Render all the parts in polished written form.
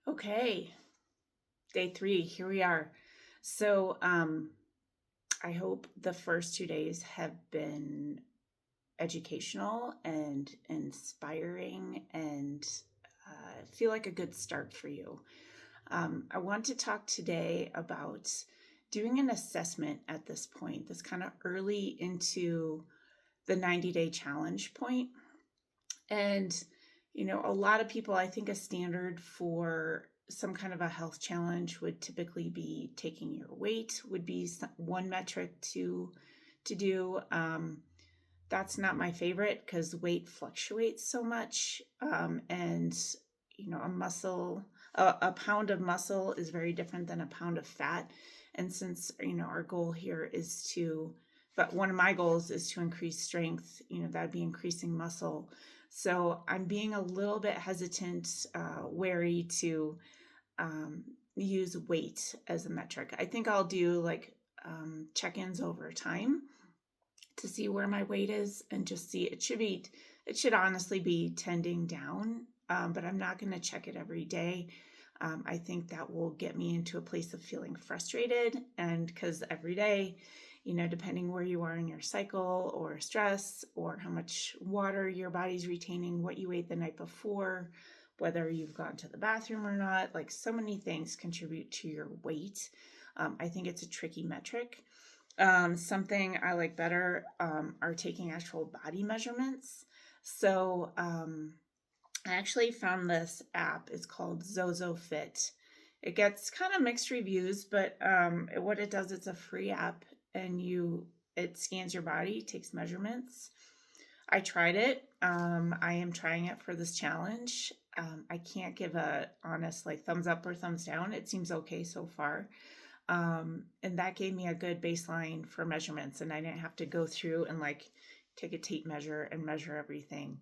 Okay, day 3, here we are. So, I hope the first 2 days have been educational and inspiring and feel like a good start for you. I want to talk today about doing an assessment at this point, this kind of early into the 90-day challenge point. And, a lot of people, I think a standard for some kind of a health challenge would typically be taking your weight would be one metric to do. That's not my favorite because weight fluctuates so much. And, a pound of muscle is very different than a pound of fat. And since, our goal here is but one of my goals is to increase strength, that'd be increasing muscle. So I'm being a little bit hesitant, wary to use weight as a metric. I think I'll do like check-ins over time to see where my weight is and just see it should honestly be tending down, but I'm not going to check it every day. I think that will get me into a place of feeling frustrated, and because every day, depending where you are in your cycle or stress or how much water your body's retaining, what you ate the night before, whether you've gone to the bathroom or not, like so many things contribute to your weight. I think it's a tricky metric. Something I like better are taking actual body measurements. So I actually found this app. It's called Zozo Fit. It gets kind of mixed reviews, but what it does, it's a free app, and it scans your body, takes measurements. I tried it. I am trying it for this challenge. I can't give a honest like thumbs up or thumbs down. It seems okay so far. And that gave me a good baseline for measurements, and I didn't have to go through and like take a tape measure and measure everything.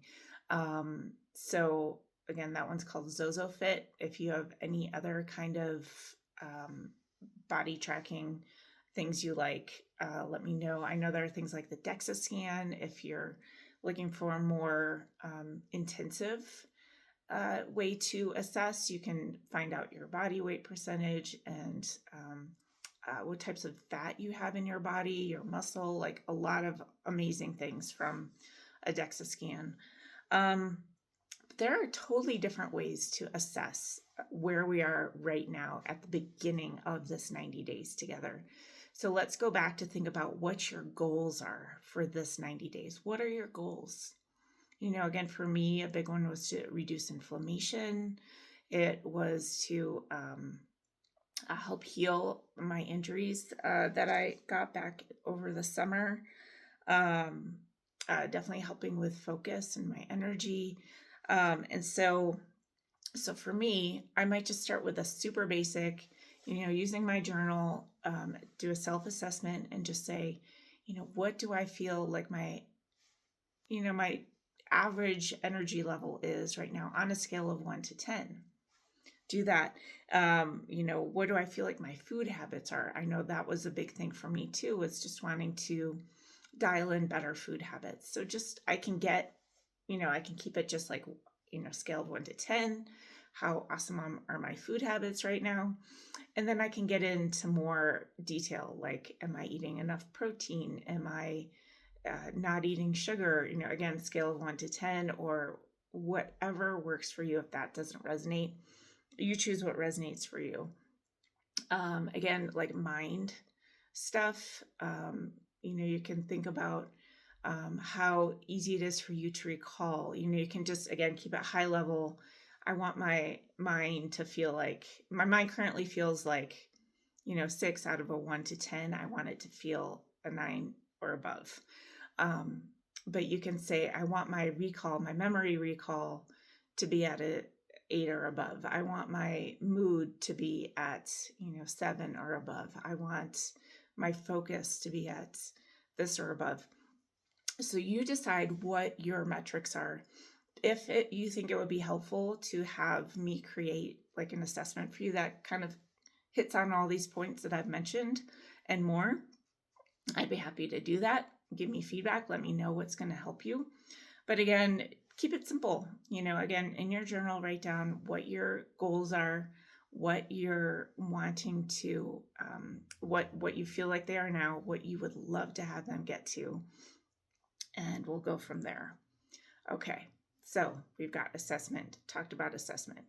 So again, that one's called Zozo Fit. If you have any other kind of body tracking things you like, let me know. I know there are things like the DEXA scan if you're looking for a more intensive way to assess. You can find out your body weight percentage and what types of fat you have in your body, your muscle, like a lot of amazing things from a DEXA scan. There are totally different ways to assess where we are right now at the beginning of this 90 days together. So let's go back to think about what your goals are for this 90 days. What are your goals? Again, for me, a big one was to reduce inflammation. It was to help heal my injuries that I got back over the summer. Definitely helping with focus and my energy. And so for me, I might just start with a super basic, using my journal, do a self-assessment and just say, what do I feel like my average energy level is right now on a scale of 1 to 10. Do that. What do I feel like my food habits are? I know that was a big thing for me too, was just wanting to dial in better food habits. So just, I can keep it just like, scale of 1 to 10. How awesome are my food habits right now? And then I can get into more detail, like, am I eating enough protein? Am I not eating sugar, again, scale of 1 to 10, or whatever works for you. If that doesn't resonate, you choose what resonates for you. Again, like mind stuff, you can think about how easy it is for you to recall. You can just, again, keep it high level. I want my mind to feel like, my mind currently feels like, 6 out of a 1 to 10. I want it to feel a 9 or above. But you can say, I want my memory recall to be at a 8 or above. I want my mood to be at, 7 or above. I want my focus to be at this or above. So you decide what your metrics are. If you think it would be helpful to have me create like an assessment for you that kind of hits on all these points that I've mentioned and more, I'd be happy to do that. Give me feedback. Let me know what's going to help you. But again, keep it simple. Again, in your journal, write down what your goals are, what you're wanting to, what you feel like they are now, what you would love to have them get to, and we'll go from there. Okay, so we've got assessment, talked about assessment.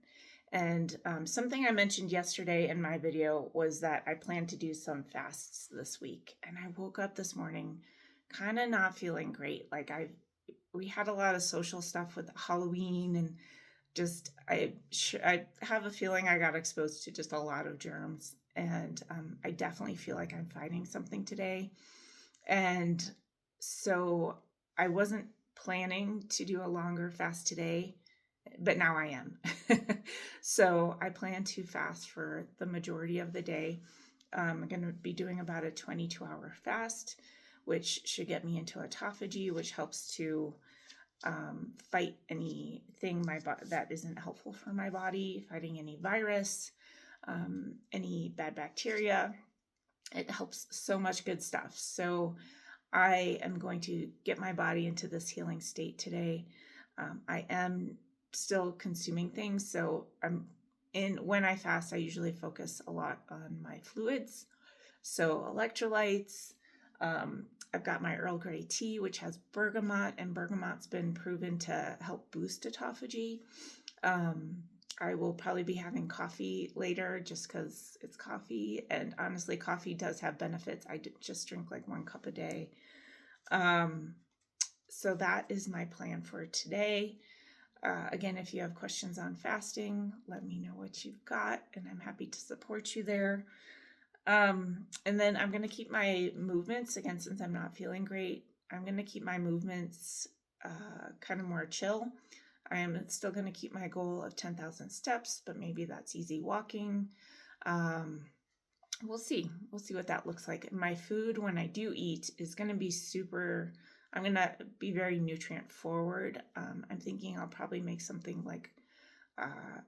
And something I mentioned yesterday in my video was that I plan to do some fasts this week. And I woke up this morning kind of not feeling great. Like we had a lot of social stuff with Halloween, and just I have a feeling I got exposed to just a lot of germs. And I definitely feel like I'm fighting something today. And so I wasn't planning to do a longer fast today, but now I am. So I plan to fast for the majority of the day. I'm going to be doing about a 22-hour fast, which should get me into autophagy, which helps to fight anything that isn't helpful for my body, fighting any virus, any bad bacteria. It helps so much good stuff. So I am going to get my body into this healing state today. I am still consuming things. So when I fast, I usually focus a lot on my fluids. So electrolytes, I've got my Earl Grey tea, which has bergamot, and bergamot's been proven to help boost autophagy. I will probably be having coffee later just because it's coffee. And honestly, coffee does have benefits. I just drink like 1 cup a day. So that is my plan for today. Again, if you have questions on fasting, let me know what you've got, and I'm happy to support you there. And then I'm going to keep my movements, again, since I'm not feeling great, I'm going to keep my movements kind of more chill. I am still going to keep my goal of 10,000 steps, but maybe that's easy walking. We'll see. We'll see what that looks like. My food, when I do eat, is going to be I'm going to be very nutrient forward. I'm thinking I'll probably make something like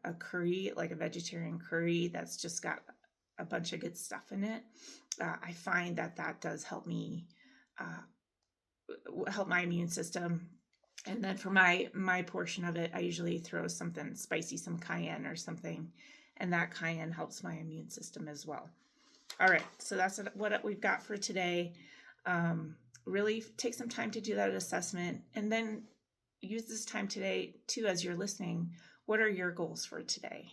a curry, like a vegetarian curry that's just got a bunch of good stuff in it. I find that does help me help my immune system. And then for my portion of it, I usually throw something spicy, some cayenne or something, and that cayenne helps my immune system as well. All right, so that's what we've got for today. Really take some time to do that assessment, and then use this time today too, as you're listening. What are your goals for today?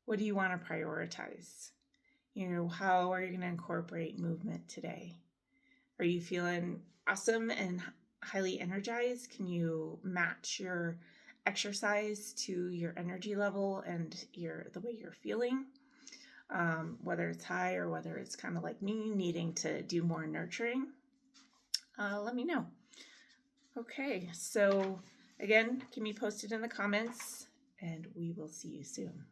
What do you want to prioritize? How are you going to incorporate movement today? Are you feeling awesome and highly energized? Can you match your exercise to your energy level and the way you're feeling? Whether it's high or whether it's kind of like me, needing to do more nurturing, let me know. Okay, so again, keep me posted in the comments, and we will see you soon.